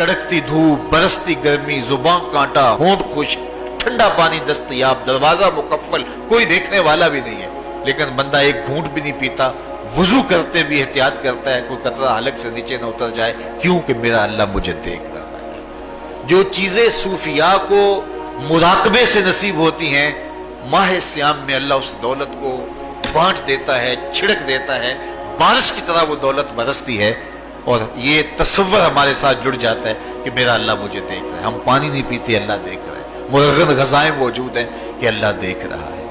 कड़कती धूप, बरसती गर्मी, जुबान कांटा, होंठ खुश्क, ठंडा पानी दस्तयाब, दरवाजा मुकफ्फल, कोई देखने वाला भी नहीं है, लेकिन बंदा एक घूंट भी नहीं पीता, वुजू करते भी एहतियात करता है कोई कतरा हलक से नीचे न उतर जाए, क्यों कि मेरा अल्लाह मुझे देख रहा है। जो चीजें सूफिया को मुराकबे से नसीब होती हैं, माह सियाम में अल्लाह उस दौलत को बांट देता है, छिड़क देता है, बारिश की तरह वो दौलत बरसती है, और ये तसव्वुर हमारे साथ जुड़ जाता है कि मेरा अल्लाह मुझे देख रहा है। हम पानी नहीं पीते, अल्लाह देख रहा है, मुरगन गज़ाएं मौजूद हैं कि अल्लाह देख रहा है।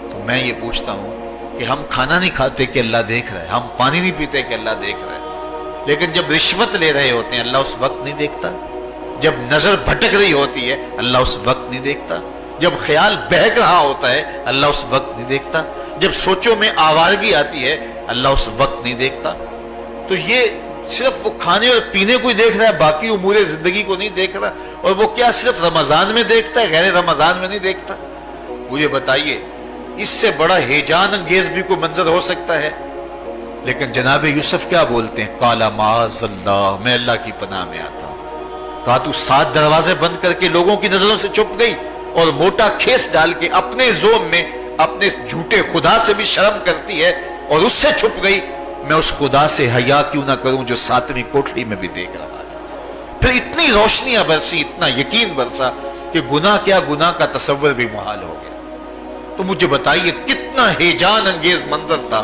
तो मैं ये पूछता हूँ कि हम खाना नहीं खाते कि अल्लाह देख रहा है, हम पानी नहीं पीते कि अल्लाह देख रहा है, लेकिन जब रिश्वत ले रहे होते हैं अल्लाह उस वक्त नहीं देखता, जब नजर भटक रही होती है अल्लाह उस वक्त नहीं देखता, जब ख्याल बहक रहा होता है अल्लाह उस वक्त नहीं देखता, जब सोचों में आवारगी आती है अल्लाह उस वक्त नहीं देखता। तो ये सिर्फ वो खाने और पीने को ही देख रहा है, बाकी उमूरे जिंदगी को नहीं देख रहा, और वो क्या सिर्फ रमजान में देखता है, गैर रमजान में नहीं देखता? मुझे बताइए, इससे बड़ा हेजान अंगेज भी कोई मंजर हो सकता है? लेकिन जनाब यूसुफ क्या बोलते हैं, काला माज़अल्लाह, मैं अल्लाह की पनाह में आता हूं। कहा तू 7 दरवाजे बंद करके लोगों की नजरों से छुप गई, और मोटा खेस डाल के अपने जोम में अपने झूठे खुदा से भी शर्म करती है और उससे छुप गई, मैं उस खुदा से हया क्यों ना करूं जो 7वीं कोठरी में भी देख रहा है। फिर इतनी रोशनियां बरसी, इतना यकीन बरसा कि गुनाह क्या, गुनाह का तसव्वुर भी मुहाल हो गया। तो मुझे बताइए कितना हेजान अंगेज मंजर था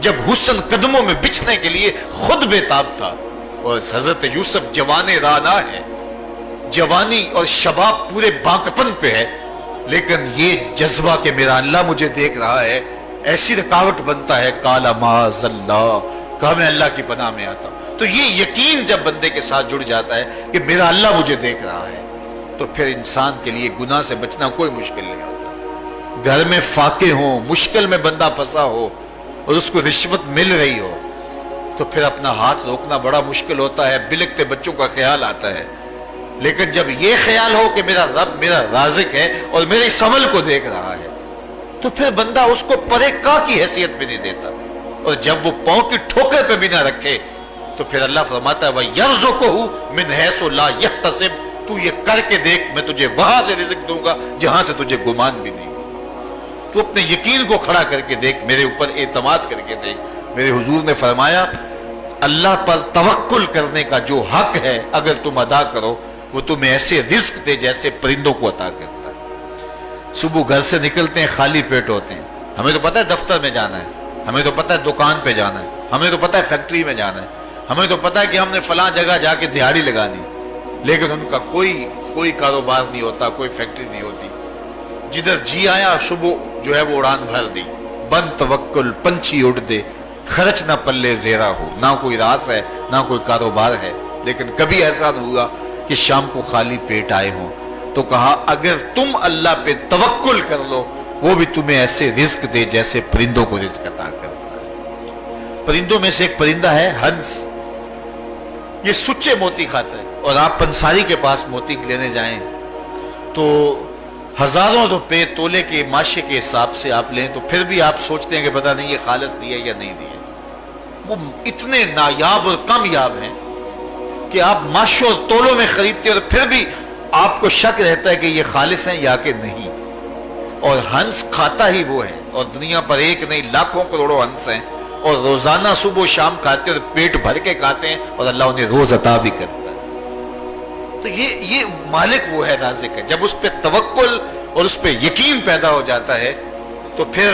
जब हुस्न कदमों में बिछने के लिए खुद बेताब था, और हजरत यूसुफ जवाने राना है, जवानी और शबाब पूरे बांकपन पे है, लेकिन ये जज्बा कि मेरा अल्लाह मुझे देख रहा है ऐसी रुकावट बनता है। काला माज़अल्लाह, कहा मैं अल्लाह की पनाह में आता हूं। तो ये यकीन जब बंदे के साथ जुड़ जाता है कि मेरा अल्लाह मुझे देख रहा है, तो फिर इंसान के लिए गुनाह से बचना कोई मुश्किल नहीं होता। घर में फाके हो, मुश्किल में बंदा फंसा हो और उसको रिश्वत मिल रही हो, तो फिर अपना हाथ रोकना बड़ा मुश्किल होता है, बिलकते बच्चों का ख्याल आता है। लेकिन जब ये ख्याल हो कि मेरा रब मेरा राज़िक है और मेरे इस अमल को देख रहा है, तो फिर बंदा उसको परे का की हैसियत भी नहीं देता, और जब वो पांव की ठोकर पे भी ना रखे तो फिर अल्लाह फरमाता है वयर्ज़ुक़हु मिन हैसु ला यहतसिब, तू ये करके देख मैं तुझे वहां से रिज़्क़ दूंगा जहां से तुझे गुमान भी नहीं होगा। तू अपने यकीन को खड़ा करके देख, मेरे ऊपर एतमाद करके देख। मेरे हुजूर ने फरमाया अल्लाह पर तवक्कुल करने का जो हक है अगर तुम अदा करो, वो तुम्हें ऐसे रिज़्क़ दे जैसे परिंदों को अता करता है। सुबह घर से निकलते हैं, खाली पेट होते हैं, हमें तो पता है दफ्तर में जाना है, हमें तो पता है दुकान पे जाना है, हमें तो पता है फैक्ट्री में जाना है, हमें तो पता है कि हमने फलां जगह जाके दिहाड़ी लगानी, लेकिन उनका कोई कारोबार नहीं होता, कोई फैक्ट्री नहीं होती। जिधर जी आया सुबह जो है वो उड़ान भर दी, बन तवक्कुल पंछी उड़ दे, खर्च ना पल्ले जेरा हो, ना कोई रास है ना कोई कारोबार है। लेकिन कभी ऐसा नहीं हुआ कि शाम को खाली पेट आए हों। तो कहा अगर तुम अल्लाह पे तवक्कुल कर लो, वो भी तुम्हें ऐसे रिज़्क़ दे जैसे परिंदों को रिज़्क़ अता करता है। परिंदों में से एक परिंदा है हंस, ये सुच्चे मोती खाता है, और आप पंसारी के पास मोती लेने जाएं तो हजारों रुपए तोले के माशे के हिसाब से आप लें, तो फिर भी आप सोचते हैं कि पता नहीं ये खालिस दिए या नहीं दिए। वो इतने नायाब और कामयाब हैं कि आप माशों और तोलों में खरीदते हो, तो फिर भी आपको शक रहता है कि ये खालिस हैं या कि नहीं। और हंस खाता ही वो है, और दुनिया पर एक नहीं लाखों करोड़ों हंस हैं, और रोजाना सुबह शाम खाते हैं और पेट भर के खाते हैं, और अल्लाह उन्हें रोज अता भी करता है। तो ये मालिक वो है, राज़िक है। जब उस पर तवक्कुल और उस पर यकीन पैदा हो जाता है तो फिर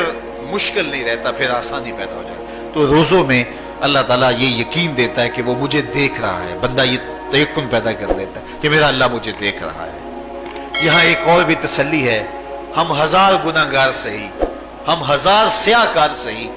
मुश्किल नहीं रहता, फिर आसानी पैदा हो जाती है। तो रोजों में अल्लाह ताला ये यकीन देता है कि वो मुझे देख रहा है, बंदा ये तयक्कुन पैदा कर देता है कि मेरा अल्लाह मुझे देख रहा है। यहाँ एक और भी तसल्ली है, हम 1000 गुनाहगार सही, हम 1000 स्याहकार सही,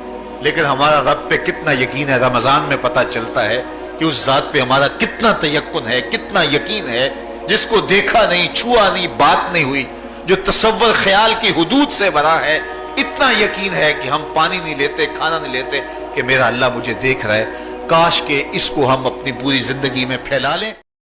लेकिन हमारा रब पे कितना यकीन है रमजान में पता चलता है कि उस जात पे हमारा कितना तयक्कुन है, कितना यकीन है, जिसको देखा नहीं, छुआ नहीं, बात नहीं हुई, जो तसव्वुर ख्याल की हुदूद से भरा है। इतना यकीन है कि हम पानी नहीं लेते, खाना नहीं लेते कि मेरा अल्लाह मुझे देख रहा है। काश के इसको हम अपनी पूरी जिंदगी में फैला लें।